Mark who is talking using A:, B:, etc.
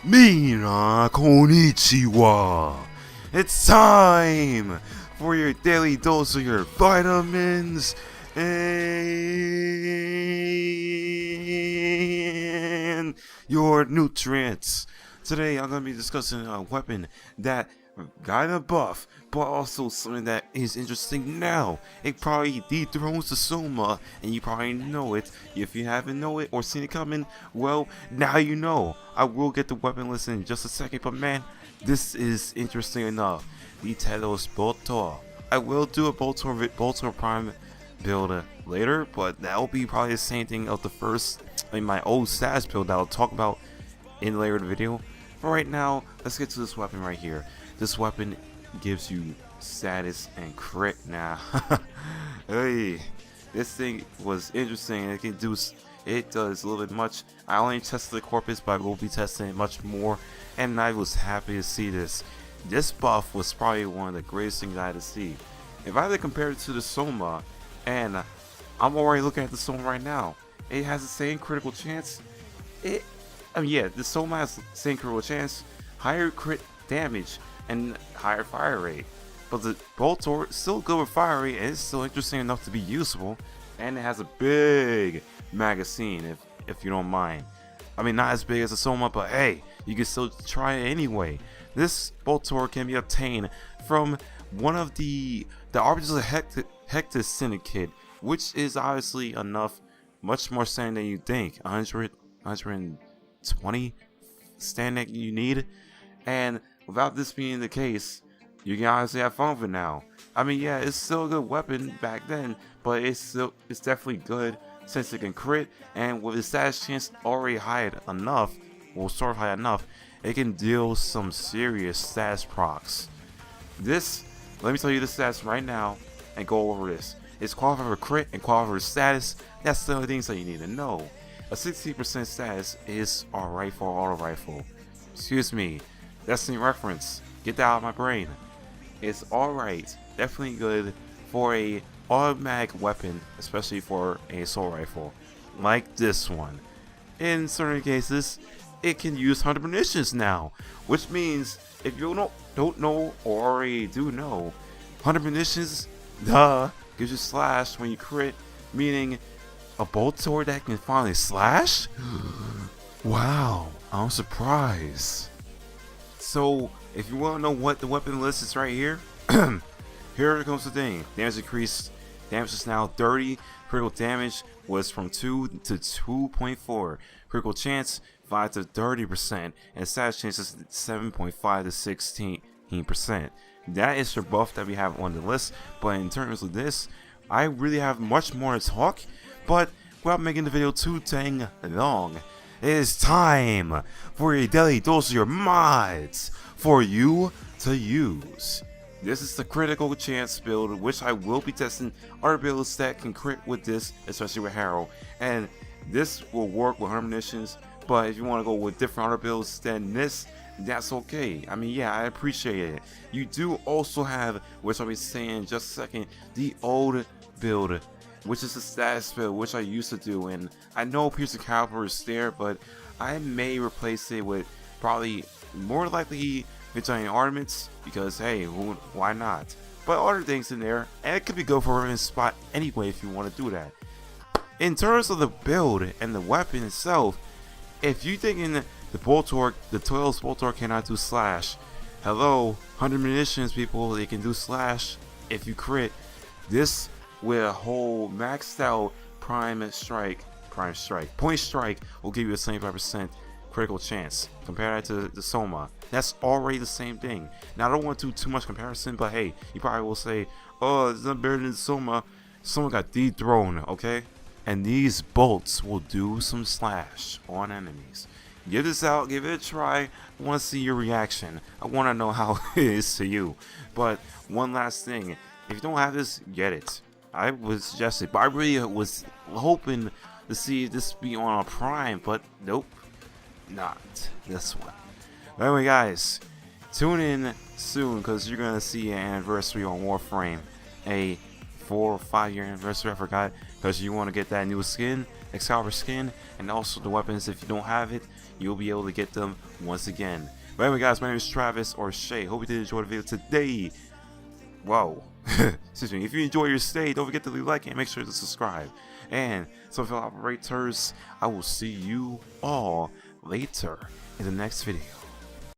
A: Mina konnichiwa. It's time for your daily dose of your vitamins and your nutrients. Today I'm going to be discussing a weapon that got a buff, but also something that is interesting now. It probably dethrones the Soma, and you probably know it. If you haven't known it or seen it coming, well, now you know. I will get the weapon list in just a second, but man, this is interesting enough. The Telos Boltor. I will do a Boltor Prime build later, but that will be probably the same thing of the first, my old status build that I'll talk about in later in the video. For right now, let's get to this weapon right here. This weapon gives you status and crit now. Hey, this thing was interesting. It does a little bit much. I only tested the corpus, but I will be testing it much more, and I was happy to see this. This buff was probably one of the greatest things I had to see. If I had to compare it to the Soma, and I'm already looking at the Soma right now, it has the same critical chance. Yeah, the Soma has the same critical chance, higher crit damage, and higher fire rate. But the Boltor is still good with fire rate, and it's still interesting enough to be usable, and it has a big magazine, if you don't mind. I mean, not as big as the Soma, but hey, you can still try it anyway. This Boltor can be obtained from one of the Arbiters of Hector Syndicate, which is obviously enough, much more standard than you think. 120 stand that you need, and without this being the case, you can honestly have fun with it now. I mean, yeah, it's still a good weapon back then, but it's definitely good since it can crit, and with its status chance already high enough, well, sort of high enough, it can deal some serious status procs. This, let me tell you the stats right now and go over this. It's qualified for crit and qualified for status. That's the only things that you need to know. A 60% status is alright for auto rifle. Excuse me, Destiny reference. Get that out of my brain. It's alright, definitely good for a automatic weapon, especially for a assault rifle, like this one. In certain cases, it can use 100 munitions now, which means if you don't know or already do know, 100 munitions, gives you slash when you crit, meaning a Boltor that can finally slash? Wow, I'm surprised. So, if you want to know what the weapon list is right here, here comes the thing. Damage increased. Damage is now 30. Critical damage was from 2 to 2.4. Critical chance 5 to 30%. And status chance is 7.5 to 16%. That is your buff that we have on the list. But in terms of this, I really have much more to talk. But without making the video too dang long, it is time for a daily dose of your mods for you to use. This is the critical chance build, which I will be testing other builds that can crit with this, especially with Harrow. And this will work with 100 munitions, but if you want to go with different other builds than this, that's okay. I mean, yeah, I appreciate it. You do also have, which I'll be saying in just a second, the old build, which is the status build, which I used to do, and I know piercing caliber is there, but I may replace it with probably more likely Vigilante Ornaments, because hey, why not? But other things in there, and it could be good for a spot anyway if you want to do that. In terms of the build and the weapon itself, if you thinking the Boltor, the Telos Boltor cannot do slash, hello, 100 munitions people, they can do slash if you crit. This with a whole maxed out point strike will give you a 75% critical chance. Compare that to the Soma. That's already the same thing. Now, I don't want to do too much comparison, but hey, you probably will say, oh, it's not better than Soma. Soma got dethroned, okay? And these bolts will do some slash on enemies. Give this out, give it a try. I want to see your reaction. I want to know how it is to you. But one last thing, if you don't have this, get it. I would suggest it, but I really was hoping to see this be on a Prime, but nope, not this one. But anyway, guys, tune in soon because you're gonna see an anniversary on Warframe, a 4 or 5 year anniversary, I forgot, because you want to get that new skin, Excalibur skin, and also the weapons. If you don't have it, you'll be able to get them once again. But anyway guys, my name is Travis or Shay. Hope you did enjoy the video today. Whoa. Excuse me. If you enjoy your stay, don't forget to leave a like and make sure to subscribe. And so fellow operators, I will see you all later in the next video.